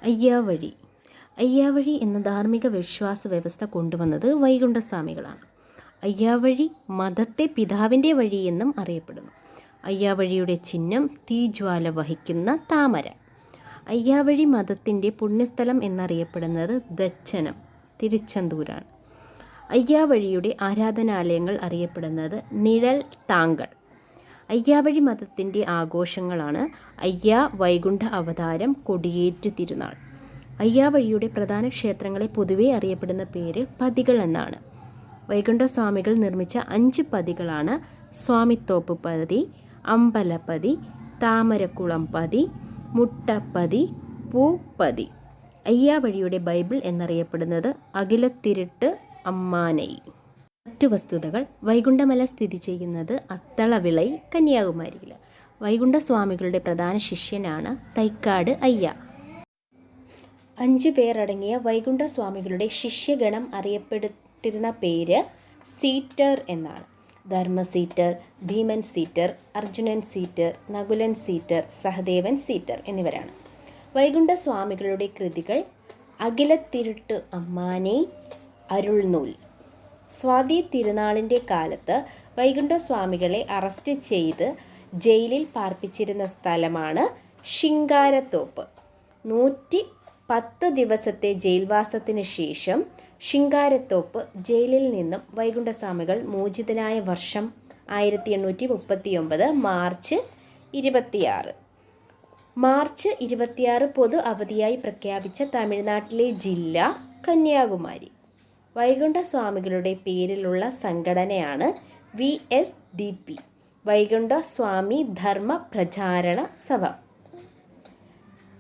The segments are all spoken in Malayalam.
അയ്യാവഴി. അയ്യാവഴി എന്ന ധാർമ്മിക വിശ്വാസ വ്യവസ്ഥ കൊണ്ടുവന്നത് വൈകുണ്ഠസ്വാമികളാണ്. അയ്യാവഴി മതത്തെ പിതാവിൻ്റെ വഴി എന്നും അറിയപ്പെടുന്നു. അയ്യാവഴിയുടെ ചിഹ്നം തീജ്വാല വഹിക്കുന്ന താമര. അയ്യാവഴി മതത്തിൻ്റെ പുണ്യസ്ഥലം എന്നറിയപ്പെടുന്നത് ദച്ചനം, തിരുച്ചെന്തൂരാണ്. അയ്യാവഴിയുടെ ആരാധനാലയങ്ങൾ അറിയപ്പെടുന്നത് നിഴൽ താങ്കൾ. അയ്യാവഴി മതത്തിൻ്റെ ആഘോഷങ്ങളാണ് അയ്യാ വൈകുണ്ഠ അവതാരം, കൊടിയേറ്റ് തിരുനാൾ. അയ്യാവഴിയുടെ പ്രധാന ക്ഷേത്രങ്ങളെ പൊതുവെ അറിയപ്പെടുന്ന പേര് പതികൾ എന്നാണ്. വൈകുണ്ഠസ്വാമികൾ നിർമ്മിച്ച 5 പതികളാണ് സ്വാമിത്തോപ്പ് പതി, അമ്പലപ്പതി, താമരക്കുളം പതി, മുട്ടപ്പതി, പൂപ്പതി. അയ്യാവഴിയുടെ ബൈബിൾ എന്നറിയപ്പെടുന്നത് അഖിലത്തിരുട്ട് അമ്മാനൈ. മറ്റു വസ്തുതകൾ: വൈകുണ്ഠമല സ്ഥിതി ചെയ്യുന്നത് അത്തളവിളൈ, കന്യാകുമാരിയിൽ. വൈകുണ്ഠസ്വാമികളുടെ പ്രധാന ശിഷ്യനാണ് തൈക്കാട് അയ്യ. 5 പേരടങ്ങിയ വൈകുണ്ഠസ്വാമികളുടെ ശിഷ്യഗണം അറിയപ്പെട്ടിരുന്ന പേര് സീറ്റർ എന്നാണ്. ധർമ്മസീറ്റർ, ഭീമൻ സീറ്റർ, അർജുനൻ സീറ്റർ, നകുലൻ സീറ്റർ, സഹദേവൻ സീറ്റർ എന്നിവരാണ്. വൈകുണ്ഠസ്വാമികളുടെ കൃതികൾ: അഖിലത്തിരുട്ട് അമ്മാനൈ, അരുൾനൂൽ. സ്വാതി തിരുനാളിൻ്റെ കാലത്ത് വൈകുണ്ഠസ്വാമികളെ അറസ്റ്റ് ചെയ്ത് ജയിലിൽ പാർപ്പിച്ചിരുന്ന സ്ഥലമാണ് ശിങ്കാരത്തോപ്പ്. 110 ദിവസത്തെ ജയിൽവാസത്തിന് ശേഷം ശിങ്കാരത്തോപ്പ് ജയിലിൽ നിന്നും വൈകുണ്ഠസ്വാമികൾ മോചിതനായ വർഷം 1839 മാർച്ച് 26. മാർച്ച് 26 പൊതു അവധിയായി പ്രഖ്യാപിച്ച തമിഴ്നാട്ടിലെ ജില്ല കന്യാകുമാരി. വൈകുണ്ഠസ്വാമികളുടെ പേരിലുള്ള സംഘടനയാണ് VSDP, വൈകുണ്ഠസ്വാമി ധർമ്മ പ്രചാരണ സഭ.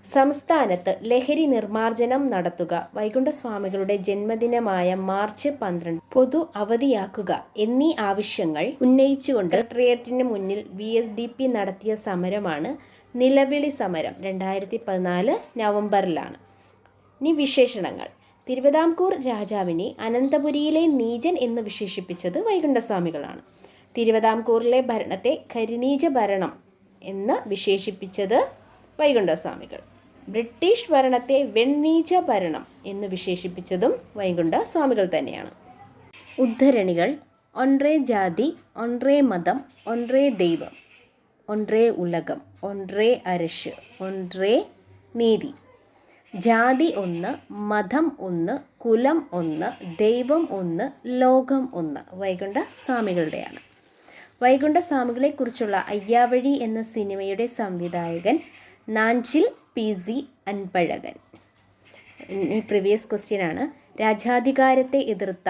സംസ്ഥാനത്ത് ലഹരി നിർമ്മാർജ്ജനം നടത്തുക, വൈകുണ്ഠസ്വാമികളുടെ ജന്മദിനമായ മാർച്ച് 12 പൊതു അവധിയാക്കുക എന്നീ ആവശ്യങ്ങൾ ഉന്നയിച്ചുകൊണ്ട് സെക്രട്ടേറിയറ്റിന് മുന്നിൽ VSDP നടത്തിയ സമരമാണ് നിലവിളി സമരം. 2014 നവംബറിലാണ്. ഇനി വിശേഷണങ്ങൾ: തിരുവിതാംകൂർ രാജാവിനെ അനന്തപുരിയിലെ നീചൻ എന്ന് വിശേഷിപ്പിച്ചത് വൈകുണ്ഠസ്വാമികളാണ്. തിരുവിതാംകൂറിലെ ഭരണത്തെ കരിനീച ഭരണം എന്ന് വിശേഷിപ്പിച്ചത് വൈകുണ്ഠസ്വാമികൾ. ബ്രിട്ടീഷ് ഭരണത്തെ വെണ്ണീച ഭരണം എന്ന് വിശേഷിപ്പിച്ചതും വൈകുണ്ഠസ്വാമികൾ തന്നെയാണ്. ഉദ്ധരണികൾ: ഒன்றേ ജാതി, ഒன்றേ മതം, ഒன்றേ ദൈവം, ഒன்றേ ഉലകം, ഒன்றേ അരശ്, ഒன்றേ നീതി. ജാതി 1, മതം 1, കുലം 1, ദൈവം 1, ലോകം 1 വൈകുണ്ഠസ്വാമികളുടെയാണ്. വൈകുണ്ഠസ്വാമികളെക്കുറിച്ചുള്ള അയ്യാവഴി എന്ന സിനിമയുടെ സംവിധായകൻ Nanjil PC Anbazhagan. Previous question ആണ്. രാജാധികാരത്തെ എതിർത്ത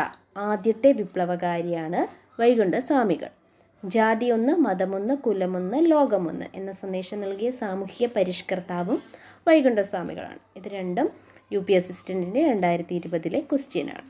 ആദ്യത്തെ വിപ്ലവകാരിയാണ് വൈകുണ്ഠസ്വാമികൾ. ജാതി 1, മതം 1, കുലം 1, ലോകം 1 എന്ന സന്ദേശം നൽകിയ സാമൂഹ്യ പരിഷ്കർത്താവും വൈകുണ്ഠസ്വാമികളാണ്. ഇത് രണ്ടും UP അസിസ്റ്റൻറ്റിൻ്റെ 2020 ക്വസ്റ്റ്യനാണ്.